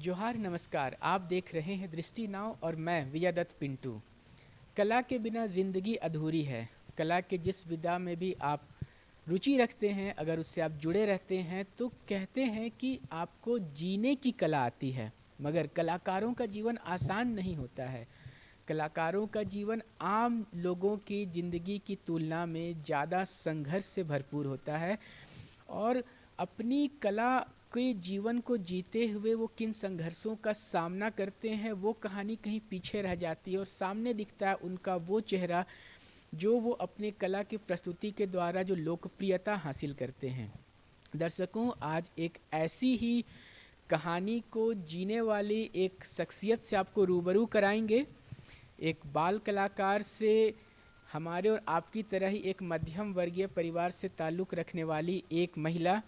जोहार नमस्कार। आप देख रहे हैं दृष्टि नाव और मैं विजयदत्त पिंटू। कला के बिना ज़िंदगी अधूरी है। कला के जिस विधा में भी आप रुचि रखते हैं, अगर उससे आप जुड़े रहते हैं तो कहते हैं कि आपको जीने की कला आती है। मगर कलाकारों का जीवन आसान नहीं होता है। कलाकारों का जीवन आम लोगों की ज़िंदगी की तुलना में ज़्यादा संघर्ष से भरपूर होता है। और अपनी कला के जीवन को जीते हुए वो किन संघर्षों का सामना करते हैं, वो कहानी कहीं पीछे रह जाती है और सामने दिखता है उनका वो चेहरा जो वो अपने कला की प्रस्तुति के द्वारा जो लोकप्रियता हासिल करते हैं। दर्शकों, आज एक ऐसी ही कहानी को जीने वाली एक शख्सियत से आपको रूबरू कराएंगे। एक बाल कलाकार से, हमारे और आपकी तरह ही एक मध्यम वर्गीय परिवार से ताल्लुक़ रखने वाली एक महिला,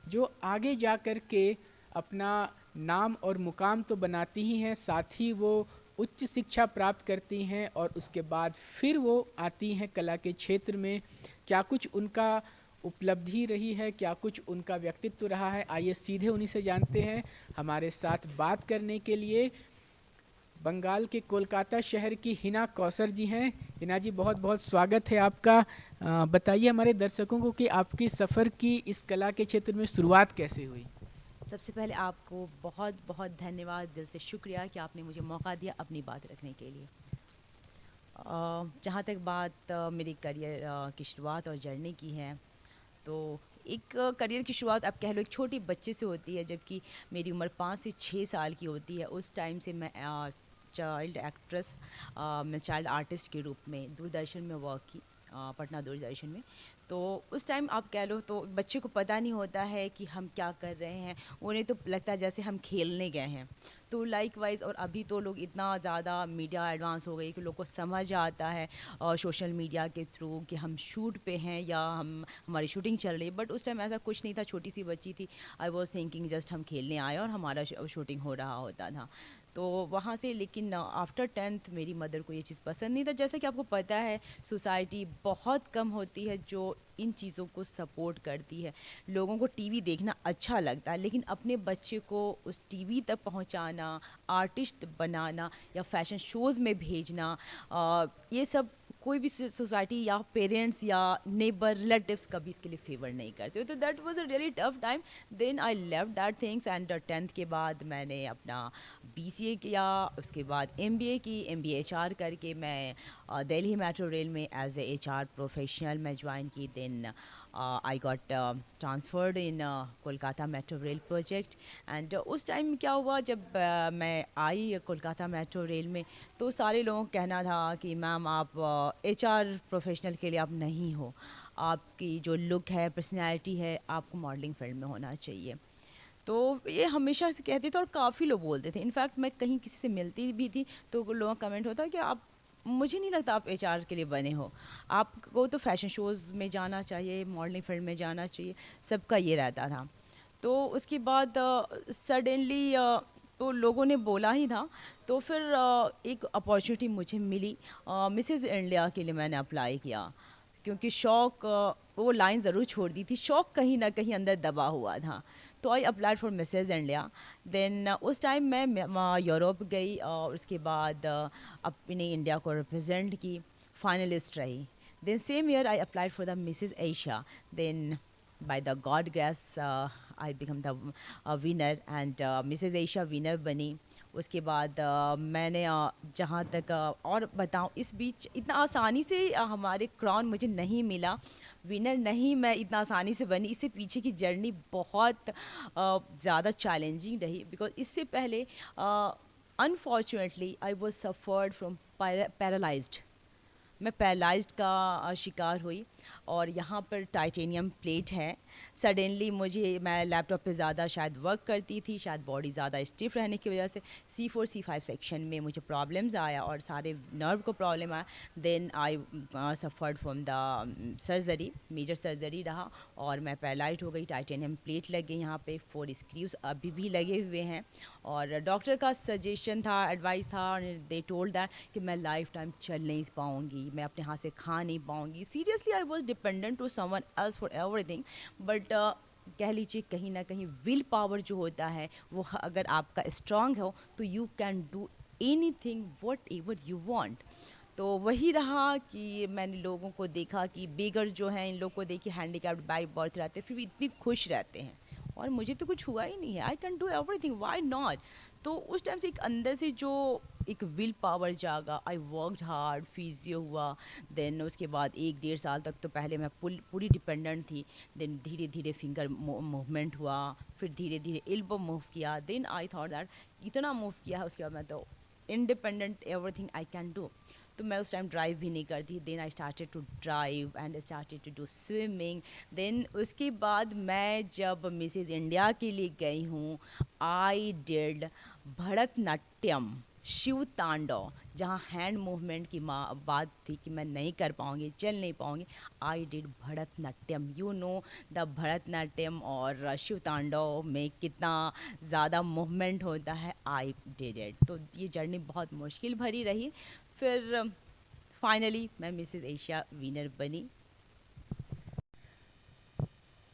जो आगे जा कर के अपना नाम और मुकाम तो बनाती ही हैं, साथ ही वो उच्च शिक्षा प्राप्त करती हैं और उसके बाद फिर वो आती हैं कला के क्षेत्र में। क्या कुछ उनका उपलब्धि रही है, क्या कुछ उनका व्यक्तित्व रहा है, आइए सीधे उन्हीं से जानते हैं। हमारे साथ बात करने के लिए बंगाल के कोलकाता शहर की हिना कौसर जी हैं। हिना जी, बहुत बहुत स्वागत है आपका। बताइए हमारे दर्शकों को कि आपकी सफ़र की इस कला के क्षेत्र में शुरुआत कैसे हुई। सबसे पहले आपको बहुत बहुत धन्यवाद, दिल से शुक्रिया कि आपने मुझे मौका दिया अपनी बात रखने के लिए। जहाँ तक बात मेरी करियर की शुरुआत और जर्नी की है, तो एक करियर की शुरुआत आप कह लो एक छोटी बच्चे से होती है, जबकि मेरी उम्र 5 से 6 साल की होती है। उस टाइम से मैं चाइल्ड एक्ट्रेस, मैं चाइल्ड आर्टिस्ट के रूप में दूरदर्शन में वर्क की, पटना दूरदर्शन में। तो उस टाइम आप कह लो तो बच्चे को पता नहीं होता है कि हम क्या कर रहे हैं, उन्हें तो लगता है जैसे हम खेलने गए हैं। तो लाइक वाइज, और अभी तो लोग इतना ज़्यादा मीडिया एडवांस हो गई कि लोग को समझ आता है सोशल मीडिया के थ्रू कि हम शूट पे हैं या हमारी शूटिंग चल रही है। बट उस टाइम ऐसा कुछ नहीं था, छोटी सी बच्ची थी। आई वॉज थिंकिंग जस्ट हम खेलने आए और हमारा शूटिंग हो रहा होता था। तो वहाँ से, लेकिन आफ्टर 10th मेरी मदर को ये चीज़ पसंद नहीं था। जैसे कि आपको पता है, सोसाइटी बहुत कम होती है जो इन चीज़ों को सपोर्ट करती है। लोगों को टीवी देखना अच्छा लगता है, लेकिन अपने बच्चे को उस टीवी तक पहुंचाना, आर्टिस्ट बनाना या फैशन शोज़ में भेजना, ये सब कोई भी सोसाइटी या पेरेंट्स या नेबर रिलेटिव्स कभी इसके लिए फेवर नहीं करते। तो that was a really tough time. Then I left that things and 10th के बाद मैंने अपना BCA किया, उसके बाद MBA की। MBA HR करके मैं दिल्ली मेट्रो रेल में एज ए HR प्रोफेशनल मैं ज्वाइन की। Then I got transferred in Kolkata metro rail project. And उस टाइम क्या हुआ, जब मैं आई कोलकाता मेट्रो रेल में, तो सारे लोगों का कहना था कि मैम आप HR प्रोफेशनल के लिए आप नहीं हो, आपकी जो लुक है, पर्सनैलिटी है, आपको मॉडलिंग फील्ड में होना चाहिए। तो ये हमेशा से कहते थे और काफ़ी लोग बोलते थे। इनफैक्ट मैं कहीं किसी से मिलती भी थी तो लोगों का कमेंट होता कि आप, मुझे नहीं लगता आप HR के लिए बने हो, आपको तो फैशन शोज़ में जाना चाहिए, मॉडलिंग फील्ड में जाना चाहिए, सबका ये रहता था। तो उसके बाद सडनली तो लोगों ने बोला ही था। तो फिर एक अपॉर्चुनिटी मुझे मिली, मिसेज़ इंडिया के लिए मैंने अप्लाई किया। क्योंकि शौक, वो लाइन ज़रूर छोड़ दी थी, शौक कहीं ना कहीं अंदर दबा हुआ था। तो I applied for Mrs India. Then उस टाइम मैं यूरोप गई और उसके बाद अपने इंडिया को रिप्रेजेंट की, फाइनलिस्ट रही। Then same year I applied for the Mrs Asia. Then by the God grace I become the winner and Mrs. Asia winner बनी। उसके बाद मैंने जहाँ तक और बताऊँ, इस बीच इतना आसानी से हमारे क्राउन मुझे नहीं मिला, विनर नहीं मैं इतना आसानी से बनी। इससे पीछे की जर्नी बहुत ज़्यादा चैलेंजिंग रही, बिकॉज इससे पहले unfortunately I was suffered from paralysed. मैं पैरालाइज्ड का शिकार हुई और यहाँ पर टाइटेनियम प्लेट है। सडनली मुझे, मैं लैपटॉप पे ज़्यादा शायद वर्क करती थी, शायद बॉडी ज़्यादा स्टिफ रहने की वजह से C4 C5 सेक्शन में मुझे प्रॉब्लम्स आया और सारे नर्व को प्रॉब्लम आया। Then I suffered from the surgery, major surgery रहा और मैं पैरालाइज्ड हो गई। टाइटेनियम प्लेट लग गई यहाँ पे, 4 स्क्रूज अभी भी लगे हुए हैं। और डॉक्टर का सजेशन था, एडवाइस था, दे टोल्ड दैट कि मैं लाइफ टाइम चल नहीं पाऊँगी, मैं अपने हाथ से खा नहीं पाऊँगी। Seriously I was dependent to someone else for everything. But कह लीजिए कहीं ना कहीं विल पावर जो होता है वो अगर आपका स्ट्रांग हो तो you can do any thing what ever you want. तो वही रहा कि मैंने लोगों को देखा कि बेगर जो हैं इन लोग को देखिए हैंडीकैप्ड बाई बर्थ रहते हैं फिर भी इतनी खुश रहते हैं, और मुझे तो कुछ हुआ ही नहीं है, आई can do everything, why not. तो उस टाइम से एक अंदर से जो एक विल पावर जागा, आई वर्कड हार्ड, फिजियो हुआ। देन उसके बाद 1 डेढ़ साल तक तो पहले मैं पूरी डिपेंडेंट थी। देन धीरे धीरे फिंगर मूवमेंट हुआ, फिर धीरे धीरे एल्बो मूव किया। देन आई थॉट दैट इतना मूव किया है उसके बाद मैं तो independent, everything I can do. तो मैं उस टाइम ड्राइव भी नहीं करती। Then I started to drive and started to do swimming. Then उसके बाद मैं जब मिसेज इंडिया के लिए गई हूँ, आई डिड भरतनाट्यम, शिव तांडव, जहाँ हैंड मूवमेंट की बात थी कि मैं नहीं कर पाऊँगी, चल नहीं पाऊँगी, I did Bharatanatyam. You know the Bharatanatyam और शिव तांडव में कितना ज़्यादा मूवमेंट होता है, आई डिड इट। तो ये जर्नी बहुत मुश्किल भरी रही। फिर फाइनली मैं मिसेस एशिया विनर बनी।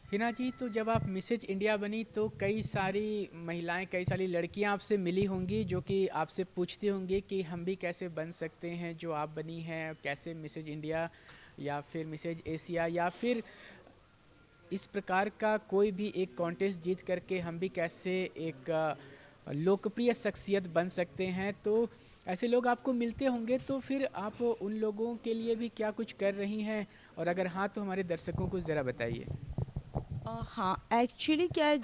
हिना जी, तो जब आप मिसेज इंडिया बनी तो कई सारी महिलाएं, कई सारी लड़कियां आपसे मिली होंगी जो कि आपसे पूछती होंगी कि हम भी कैसे बन सकते हैं जो आप बनी हैं, कैसे मिसेज इंडिया या फिर मिसेज एशिया या फिर इस प्रकार का कोई भी एक कॉन्टेस्ट जीत करके हम भी कैसे एक लोकप्रिय शख्सियत बन सकते हैं। तो ऐसे लोग आपको मिलते होंगे, तो फिर आप उन लोगों के लिए भी क्या कुछ कर रही हैं, और अगर हाँ तो हमारे दर्शकों को ज़रा बताइए। हाँ, एक्चुअली क्या है,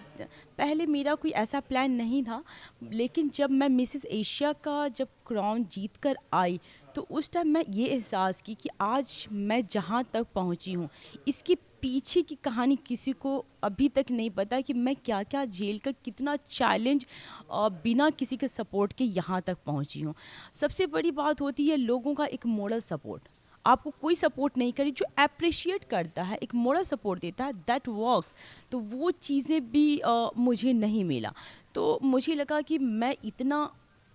पहले मेरा कोई ऐसा प्लान नहीं था, लेकिन जब मैं मिसेस एशिया का जब क्राउन जीत कर आई तो उस टाइम मैं ये एहसास की कि आज मैं जहाँ तक पहुँची हूँ इसके पीछे की कहानी किसी को अभी तक नहीं पता कि मैं क्या क्या झेल कर कितना चैलेंज बिना किसी के सपोर्ट के यहाँ तक पहुँची हूँ। सबसे बड़ी बात होती है लोगों का एक मोरल सपोर्ट। आपको कोई सपोर्ट नहीं करे, जो अप्रिशिएट करता है, एक मोरल सपोर्ट देता है, दैट वर्क्स। तो वो चीज़ें भी मुझे नहीं मिला। तो मुझे लगा कि मैं इतना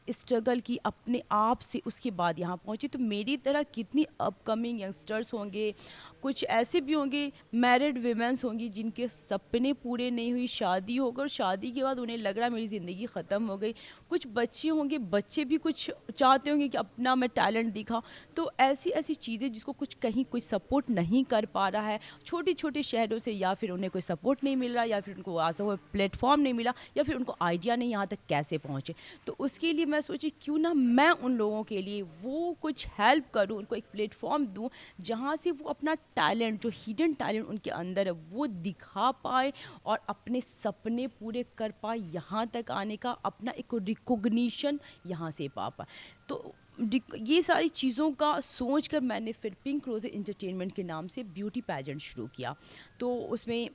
स्ट्रगल की अपने आप से, उसके बाद यहाँ पहुँची। तो मेरी तरह कितनी अपकमिंग यंगस्टर्स होंगे, कुछ ऐसे भी होंगे मैरिड वीमेंस होंगी जिनके सपने पूरे नहीं हुई, शादी होकर शादी के बाद उन्हें लग रहा मेरी ज़िंदगी ख़त्म हो गई। कुछ बच्चे होंगे, बच्चे भी कुछ चाहते होंगे कि अपना मैं टैलेंट दिखा। तो ऐसी ऐसी चीज़ें जिसको कुछ कहीं कोई सपोर्ट नहीं कर पा रहा है, छोटे छोटे शहरों से, या फिर उन्हें कोई सपोर्ट नहीं मिल रहा, या फिर उनको आज तक प्लेटफॉर्म नहीं मिला, या फिर उनको आइडिया नहीं यहाँ तक कैसे पहुँचे। तो उसके लिए मैं सोची क्यों ना मैं उन लोगों के लिए वो कुछ हेल्प करूँ, उनको एक प्लेटफॉर्म दूँ जहाँ से वो अपना टैलेंट, जो हिडन टैलेंट उनके अंदर है, वो दिखा पाए और अपने सपने पूरे कर पाए, यहाँ तक आने का अपना एक रिकॉग्निशन यहाँ से पा पाए। तो ये सारी चीज़ों का सोच कर मैंने फिर पिंक रोज़ एंटरटेनमेंट के नाम से ब्यूटी पैजेंट शुरू किया। तो उसमें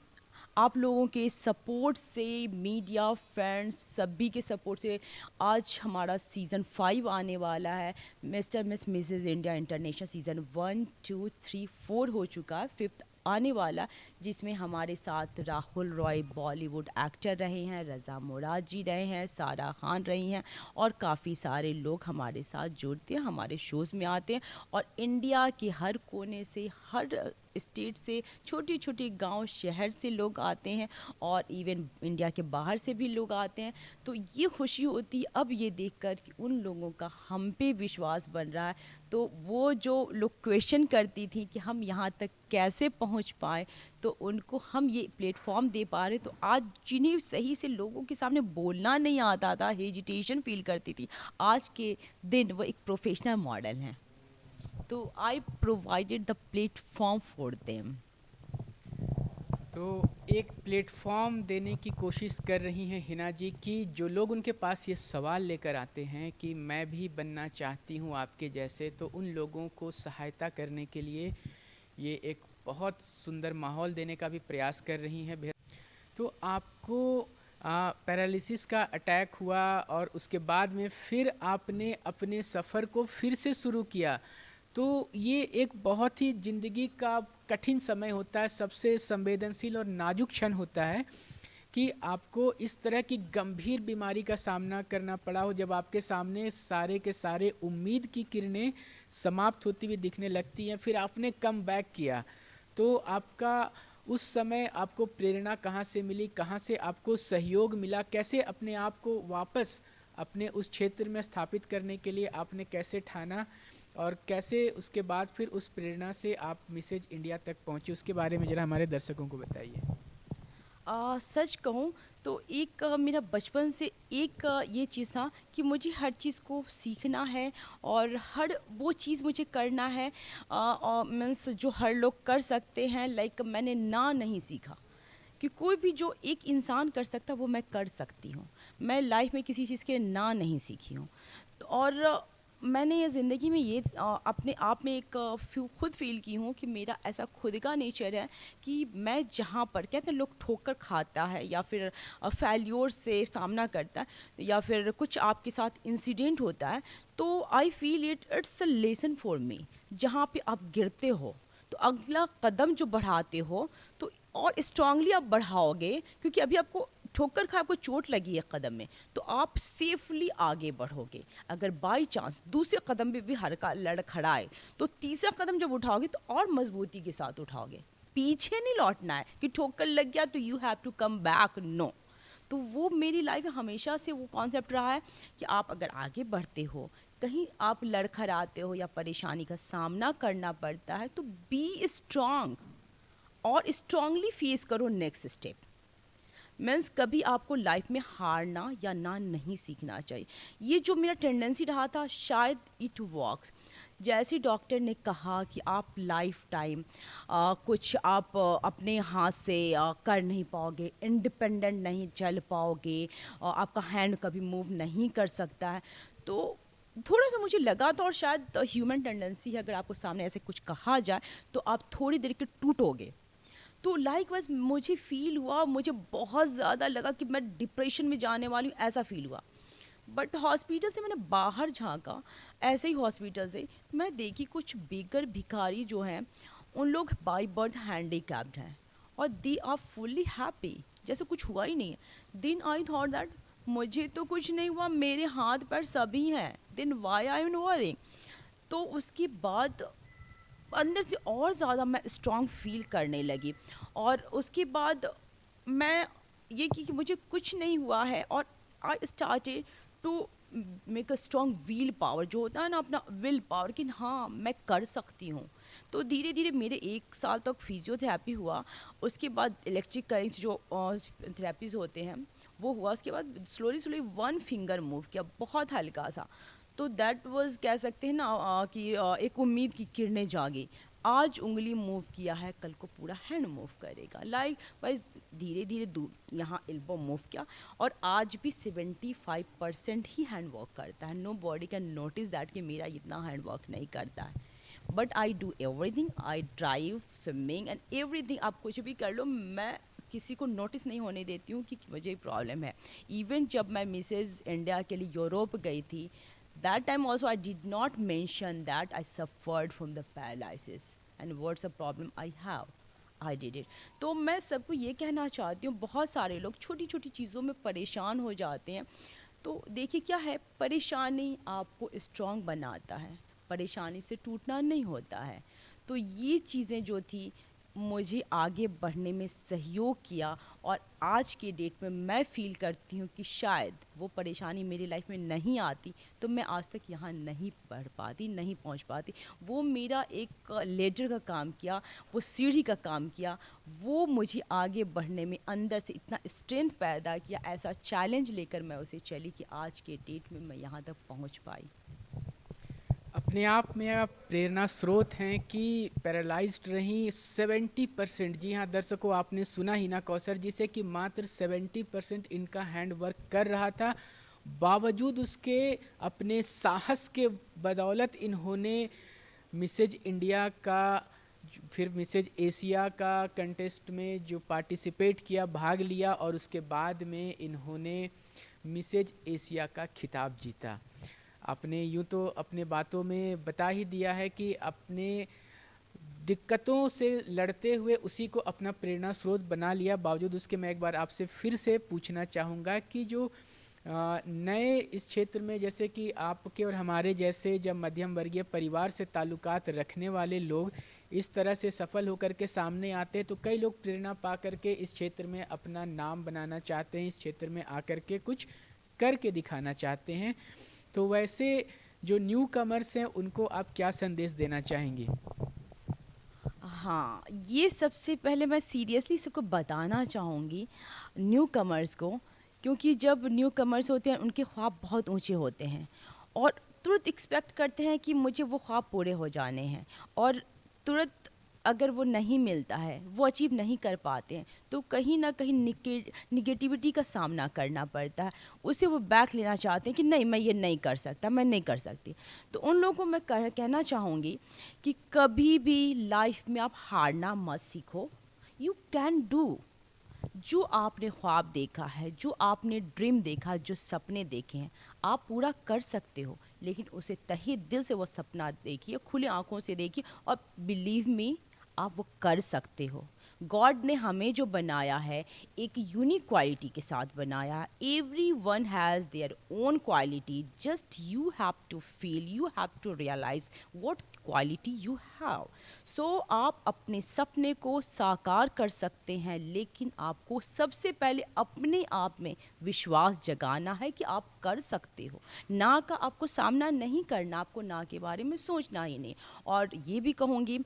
आप लोगों के सपोर्ट से, मीडिया, फ्रेंड्स, सभी के सपोर्ट से आज हमारा सीज़न 5 आने वाला है। Mister miss Mrs India international season 1, 2, 3, 4 हो चुका है, 5th आने वाला, जिसमें हमारे साथ राहुल रॉय बॉलीवुड एक्टर रहे हैं, रज़ा मुराद जी रहे हैं, सारा खान रही हैं, और काफ़ी सारे लोग हमारे साथ जुड़ते हैं, हमारे शोज़ में आते हैं। और इंडिया के हर कोने से, हर स्टेट से, छोटी छोटी गांव शहर से लोग आते हैं, और इवन इंडिया के बाहर से भी लोग आते हैं। तो ये खुशी होती है अब ये देखकर कि उन लोगों का हम पे विश्वास बन रहा है। तो वो जो लोग क्वेश्चन करती थी कि हम यहाँ तक कैसे पहुँच पाए, तो उनको हम ये प्लेटफॉर्म दे पा रहे। तो आज जिन्हें सही से लोगों के सामने बोलना नहीं आता था, हेजिटेशन फील करती थी, आज के दिन वो एक प्रोफेशनल मॉडल हैं। तो I provided the platform for them. तो एक प्लेटफॉर्म देने की कोशिश कर रही हैं हिना जी कि जो लोग उनके पास ये सवाल लेकर आते हैं कि मैं भी बनना चाहती हूँ आपके जैसे, तो उन लोगों को सहायता करने के लिए ये एक बहुत सुंदर माहौल देने का भी प्रयास कर रही हैं। तो आपको पैरालिसिस का अटैक हुआ और उसके बाद में फिर आपने अपने सफ़र को फिर से शुरू किया। तो ये एक बहुत ही ज़िंदगी का कठिन समय होता है, सबसे संवेदनशील और नाजुक क्षण होता है कि आपको इस तरह की गंभीर बीमारी का सामना करना पड़ा हो, जब आपके सामने सारे के सारे उम्मीद की किरणें समाप्त होती हुई दिखने लगती हैं। फिर आपने कम बैक किया, तो आपका उस समय आपको प्रेरणा कहाँ से मिली, कहाँ से आपको सहयोग मिला, कैसे अपने आप को वापस अपने उस क्षेत्र में स्थापित करने के लिए आपने कैसे ठाना, और कैसे उसके बाद फिर उस प्रेरणा से आप मिसेज इंडिया तक पहुंचे, उसके बारे में जरा हमारे दर्शकों को बताइए। सच कहूँ तो एक मेरा बचपन से एक ये चीज़ था कि मुझे हर चीज़ को सीखना है और हर वो चीज़ मुझे करना है और मीन्स जो हर लोग कर सकते हैं, लाइक मैंने ना नहीं सीखा कि कोई भी जो एक इंसान कर सकता वो मैं कर सकती हूँ। मैं लाइफ में किसी चीज़ के ना नहीं सीखी हूँ। तो और मैंने ये ज़िंदगी में ये अपने आप में एक खुद फील की हूँ कि मेरा ऐसा खुद का नेचर है कि मैं जहाँ पर कहते हैं लोग ठोकर खाता है या फिर फेल्योर से सामना करता है या फिर कुछ आपके साथ इंसिडेंट होता है, तो I feel it's a lesson for me. जहाँ पे आप गिरते हो तो अगला कदम जो बढ़ाते हो तो और स्ट्रांगली आप बढ़ाओगे, क्योंकि अभी आपको ठोकर खा, आपको चोट लगी है कदम में, तो आप सेफली आगे बढ़ोगे। अगर बाई चांस दूसरे कदम पे भी हल्का लड़खड़ाए तो तीसरा कदम जब उठाओगे तो और मजबूती के साथ उठाओगे। पीछे नहीं लौटना है कि ठोकर लग गया तो you have to come back, no. तो वो मेरी लाइफ में हमेशा से वो कॉन्सेप्ट रहा है कि आप अगर आगे बढ़ते हो, कहीं आप लड़खड़ाते हो या परेशानी का सामना करना पड़ता है, तो बी स्ट्रांग और स्ट्रांगली फेस करो नेक्स्ट स्टेप। मीन्स कभी आपको लाइफ में हारना या ना नहीं सीखना चाहिए। ये जो मेरा टेंडेंसी रहा था, शायद इट वर्क्स। जैसे डॉक्टर ने कहा कि आप लाइफ टाइम कुछ आप अपने हाथ से कर नहीं पाओगे, इंडिपेंडेंट नहीं चल पाओगे, आपका हैंड कभी मूव नहीं कर सकता है, तो थोड़ा सा मुझे लगा था, और शायद ह्यूमन टेंडेंसी है, अगर आपको सामने ऐसे कुछ कहा जाए तो आप थोड़ी देर के टूटोगे। तो लाइक वाइज मुझे फील हुआ, मुझे बहुत ज़्यादा लगा कि मैं डिप्रेशन में जाने वाली हूँ, ऐसा फील हुआ। बट हॉस्पिटल से मैंने बाहर झांका, ऐसे ही हॉस्पिटल से मैं देखी कुछ बेघर भिखारी जो हैं, उन लोग बाई बर्थ हैंडीकैप्ड हैं और दे आर फुल्ली हैप्पी, जैसे कुछ हुआ ही नहीं है। देन आई थॉट दैट मुझे तो कुछ नहीं हुआ, मेरे हाथ पैर सभी हैं, then why I am worrying. तो उसके बाद अंदर से और ज़्यादा मैं स्ट्रांग फील करने लगी, और उसके बाद मैं ये कि मुझे कुछ नहीं हुआ है, और I started to make a strong will power, जो होता है ना अपना विल पावर, कि हाँ मैं कर सकती हूँ। तो धीरे धीरे मेरे 1 साल तक फिजियोथेरेपी हुआ, उसके बाद इलेक्ट्रिक करेंट्स जो थेरेपीज होते हैं वो हुआ, उसके बाद slowly slowly one finger move किया, बहुत हल्का सा। तो दैट वाज, कह सकते हैं ना कि एक उम्मीद की किरणें जागी। आज उंगली मूव किया है, कल को पूरा हैंड मूव करेगा, लाइक वाइज धीरे धीरे दूर यहाँ एल्बो मूव किया, और आज भी 75% ही हैंड वर्क करता है। Nobody can notice that कि मेरा इतना हैंड वर्क नहीं करता है, but I do everything, I drive, swimming and everything. आप कुछ भी कर लो, मैं किसी को नोटिस नहीं होने देती हूँ कि मुझे प्रॉब्लम है। इवन जब मैं मिसेज इंडिया के लिए यूरोप गई थी, that time also I did not mention that I suffered from the paralysis and what's the problem I have, I did it। तो मैं सबको ये कहना चाहती हूँ, बहुत सारे लोग छोटी छोटी चीज़ों में परेशान हो जाते हैं। तो देखिए क्या है, परेशानी आपको स्ट्रांग बनाता है, परेशानी से टूटना नहीं होता है। तो ये चीज़ें जो थी मुझे आगे बढ़ने में सहयोग किया, और आज के डेट में मैं फ़ील करती हूँ कि शायद वो परेशानी मेरी लाइफ में नहीं आती तो मैं आज तक यहाँ नहीं बढ़ पाती, नहीं पहुँच पाती। वो मेरा एक लेडर का काम किया, वो सीढ़ी का काम किया, वो मुझे आगे बढ़ने में अंदर से इतना स्ट्रेंथ पैदा किया, ऐसा चैलेंज लेकर मैं उसे चली कि आज के डेट में मैं यहाँ तक पहुँच पाई। अपने आप में आप प्रेरणा स्रोत हैं कि पैरालाइज्ड रहीं 70%। जी हाँ दर्शकों, आपने सुना ही ना कौसर जी से कि मात्र 70% इनका हैंड वर्क कर रहा था, बावजूद उसके अपने साहस के बदौलत इन्होंने मिसेज इंडिया का, फिर मिसेज एशिया का कंटेस्ट में जो पार्टिसिपेट किया, भाग लिया, और उसके बाद में इन्होंने मिसेज एशिया का खिताब जीता। आपने यूँ तो अपने बातों में बता ही दिया है कि अपने दिक्कतों से लड़ते हुए उसी को अपना प्रेरणा स्रोत बना लिया। बावजूद उसके मैं एक बार आपसे फिर से पूछना चाहूँगा कि जो नए इस क्षेत्र में, जैसे कि आपके और हमारे जैसे जब मध्यम वर्गीय परिवार से ताल्लुकात रखने वाले लोग इस तरह से सफल होकर के सामने आते हैं, तो कई लोग प्रेरणा पा करके इस क्षेत्र में अपना नाम बनाना चाहते हैं, इस क्षेत्र में आकर के कुछ करके दिखाना चाहते हैं। तो वैसे जो न्यू कमर्स हैं उनको आप क्या संदेश देना चाहेंगे? हाँ, ये सबसे पहले मैं सीरियसली सबको बताना चाहूँगी न्यू कमर्स को, क्योंकि जब न्यू कमर्स होते हैं उनके ख्वाब बहुत ऊंचे होते हैं और तुरंत एक्सपेक्ट करते हैं कि मुझे वो ख्वाब पूरे हो जाने हैं, और तुरंत अगर वो नहीं मिलता है, वो अचीव नहीं कर पाते हैं, तो कहीं ना कहीं निगेटिविटी का सामना करना पड़ता है। उसे वो बैक लेना चाहते हैं कि नहीं, मैं ये नहीं कर सकता, मैं नहीं कर सकती। तो उन लोगों को मैं कहना चाहूँगी कि कभी भी लाइफ में आप हारना मत सीखो। You can do. जो आपने ख्वाब देखा है, जो आपने ड्रीम देखा, जो सपने देखे हैं, आप पूरा कर सकते हो। लेकिन उसे तहे दिल से वो सपना देखिए, खुले आंखों से देखिए, और बिलीव मी, आप वो कर सकते हो। गॉड ने हमें जो बनाया है एक यूनिक क्वालिटी के साथ बनाया है। Every one has their own quality, just you have to feel, you have to realise what quality you have. So आप अपने सपने को साकार कर सकते हैं, लेकिन आपको सबसे पहले अपने आप में विश्वास जगाना है कि आप कर सकते हो। ना का आपको सामना नहीं करना, आपको ना के बारे में सोचना ही नहीं। और ये भी कहूँगी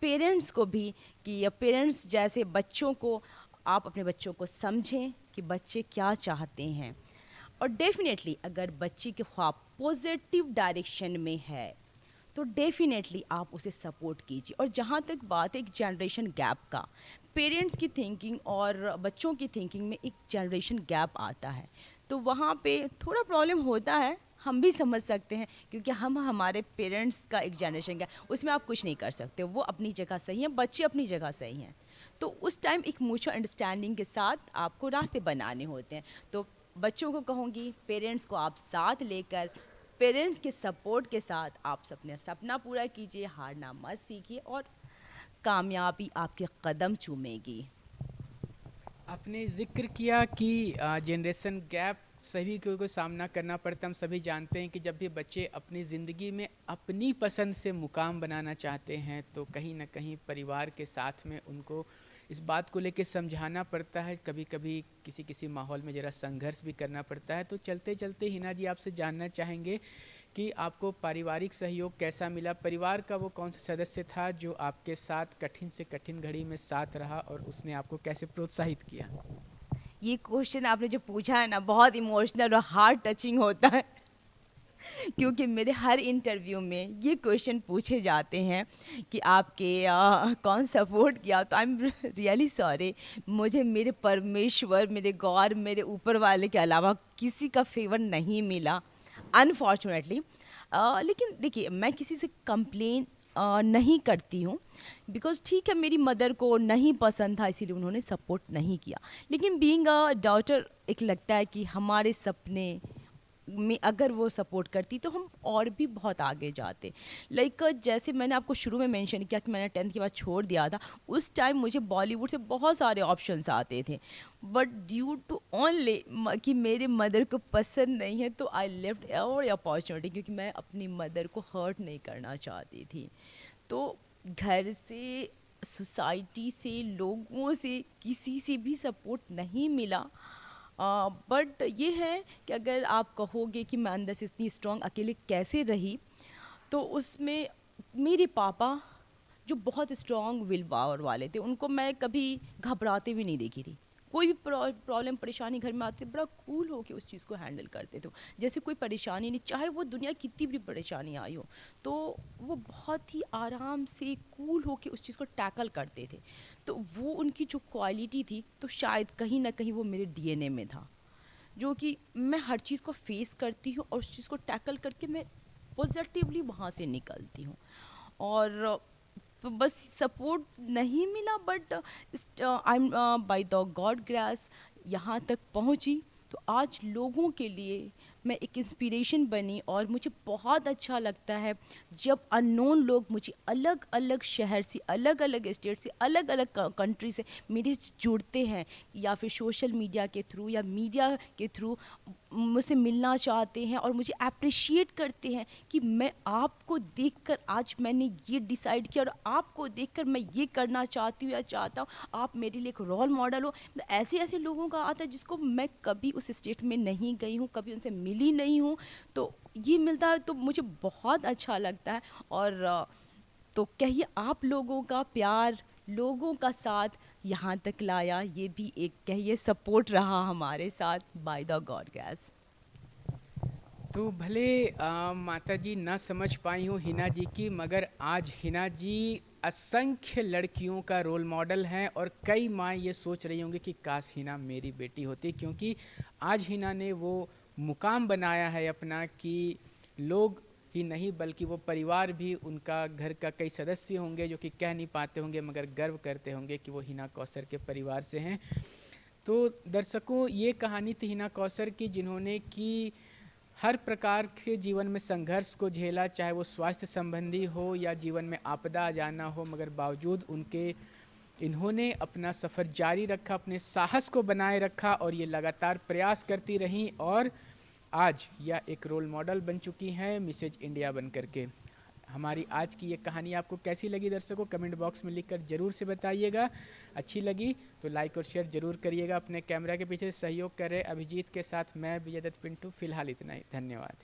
पेरेंट्स को भी कि पेरेंट्स जैसे बच्चों को, आप अपने बच्चों को समझें कि बच्चे क्या चाहते हैं, और डेफिनेटली अगर बच्चे के ख्वाब पॉजिटिव डायरेक्शन में है तो डेफिनेटली आप उसे सपोर्ट कीजिए। और जहाँ तक बात है एक जनरेशन गैप का, पेरेंट्स की थिंकिंग और बच्चों की थिंकिंग में एक जनरेशन गैप आता है, तो वहाँ पे थोड़ा प्रॉब्लम होता है, हम भी समझ सकते हैं, क्योंकि हम हमारे पेरेंट्स का एक जनरेशन गैप, उसमें आप कुछ नहीं कर सकते। वो अपनी जगह सही हैं, बच्चे अपनी जगह सही हैं। तो उस टाइम एक म्यूचुअल अंडरस्टैंडिंग के साथ आपको रास्ते बनाने होते हैं। तो बच्चों को कहूँगी, पेरेंट्स को आप साथ लेकर, पेरेंट्स के सपोर्ट के साथ आप अपना सपना पूरा कीजिए, हारना मत सीखिए, और कामयाबी आपके कदम चूमेगी। आपने जिक्र किया कि जनरेशन गैप सभी को सामना करना पड़ता है। हम सभी जानते हैं कि जब भी बच्चे अपनी ज़िंदगी में अपनी पसंद से मुकाम बनाना चाहते हैं, तो कहीं ना कहीं परिवार के साथ में उनको इस बात को लेकर समझाना पड़ता है, कभी कभी किसी किसी माहौल में ज़रा संघर्ष भी करना पड़ता है। तो चलते चलते हिना जी आपसे जानना चाहेंगे कि आपको पारिवारिक सहयोग कैसा मिला? परिवार का वो कौन सा सदस्य था जो आपके साथ कठिन से कठिन घड़ी में साथ रहा और उसने आपको कैसे प्रोत्साहित किया? ये क्वेश्चन आपने जो पूछा है ना, बहुत इमोशनल और हार्ट टचिंग होता है, क्योंकि मेरे हर इंटरव्यू में ये क्वेश्चन पूछे जाते हैं कि आपके कौन सपोर्ट किया। तो आई एम रियली सॉरी, मुझे मेरे परमेश्वर, मेरे गॉड, मेरे ऊपर वाले के अलावा किसी का फेवर नहीं मिला, अनफॉर्चुनेटली। लेकिन देखिए, मैं किसी से कंप्लेन नहीं करती हूँ, बिकॉज ठीक है, मेरी मदर को नहीं पसंद था, इसीलिए उन्होंने सपोर्ट नहीं किया। लेकिन बीइंग अ डॉटर, एक लगता है कि हमारे सपने में अगर वो सपोर्ट करती तो हम और भी बहुत आगे जाते। लाइक जैसे मैंने आपको शुरू में मेंशन किया कि मैंने 10th के बाद छोड़ दिया था, उस टाइम मुझे बॉलीवुड से बहुत सारे ऑप्शंस आते थे, बट ड्यू टू ओनली कि मेरे मदर को पसंद नहीं है, तो आई लेफ्ट एवरी अपॉर्चुनिटी, क्योंकि मैं अपनी मदर को हर्ट नहीं करना चाहती थी। तो घर से, सोसाइटी से, लोगों से, किसी से भी सपोर्ट नहीं मिला। बट ये है कि अगर आप कहोगे कि मैं अंदर से इतनी स्ट्रांग अकेले कैसे रही, तो उसमें मेरे पापा जो बहुत स्ट्रांग विल पावर वाले थे, उनको मैं कभी घबराते भी नहीं देखी थी। कोई भी प्रॉब्लम परेशानी घर में आती, बड़ा कूल होके उस चीज़ को हैंडल करते थे। जैसे कोई परेशानी नहीं, चाहे वो दुनिया कितनी भी परेशानी आई हो, तो वो बहुत ही आराम से कूल होके उस चीज़ को टैकल करते थे। तो वो उनकी जो क्वालिटी थी, तो शायद कहीं ना कहीं वो मेरे डीएनए में था, जो कि मैं हर चीज़ को फेस करती हूँ और उस चीज़ को टैकल करके मैं पॉजिटिवली वहाँ से निकलती हूँ। और तो बस सपोर्ट नहीं मिला, but I am by the God grace यहाँ तक पहुँची। तो आज लोगों के लिए मैं एक इंस्पिरेशन बनी, और मुझे बहुत अच्छा लगता है जब अननोन लोग मुझे अलग अलग शहर से, अलग अलग स्टेट से, अलग अलग कंट्री से मेरे जुड़ते हैं, या फिर सोशल मीडिया के थ्रू या मीडिया के थ्रू मुझसे मिलना चाहते हैं और मुझे अप्रिशिएट करते हैं कि मैं आपको देखकर आज मैंने ये डिसाइड किया और आपको देखकर मैं ये करना चाहती हूँ या चाहता हूँ, आप मेरे लिए एक रोल मॉडल हो। तो ऐसे ऐसे लोगों का आता है जिसको मैं कभी उस स्टेट में नहीं गई हूँ, कभी उनसे मिली नहीं हूँ, तो ये मिलता है तो मुझे बहुत अच्छा लगता है। और तो कहिए आप लोगों का प्यार, लोगों का साथ यहाँ तक लाया, ये भी एक कहिए सपोर्ट रहा हमारे साथ बाय द गॉड गैस। तो भले माता जी ना समझ पाई हूँ हिना जी की, मगर आज हिना जी असंख्य लड़कियों का रोल मॉडल हैं और कई माँ ये सोच रही होंगी कि काश हिना मेरी बेटी होती, क्योंकि आज हिना ने वो मुकाम बनाया है अपना कि लोग ही नहीं बल्कि वो परिवार भी, उनका घर का कई सदस्य होंगे जो कि कह नहीं पाते होंगे मगर गर्व करते होंगे कि वो हिना कौसर के परिवार से हैं। तो दर्शकों, ये कहानी थी हिना कौसर की, जिन्होंने कि हर प्रकार के जीवन में संघर्ष को झेला, चाहे वो स्वास्थ्य संबंधी हो या जीवन में आपदा आ जाना हो, मगर बावजूद उनके इन्होंने अपना सफ़र जारी रखा, अपने साहस को बनाए रखा और ये लगातार प्रयास करती रहीं और आज यह एक रोल मॉडल बन चुकी हैं मिसेज इंडिया बन करके। हमारी आज की ये कहानी आपको कैसी लगी दर्शकों, कमेंट बॉक्स में लिखकर ज़रूर से बताइएगा। अच्छी लगी तो लाइक और शेयर ज़रूर करिएगा। अपने कैमरा के पीछे सहयोग कर रहे अभिजीत के साथ मैं विजय दत्त पिंटू। फिलहाल इतना ही, धन्यवाद।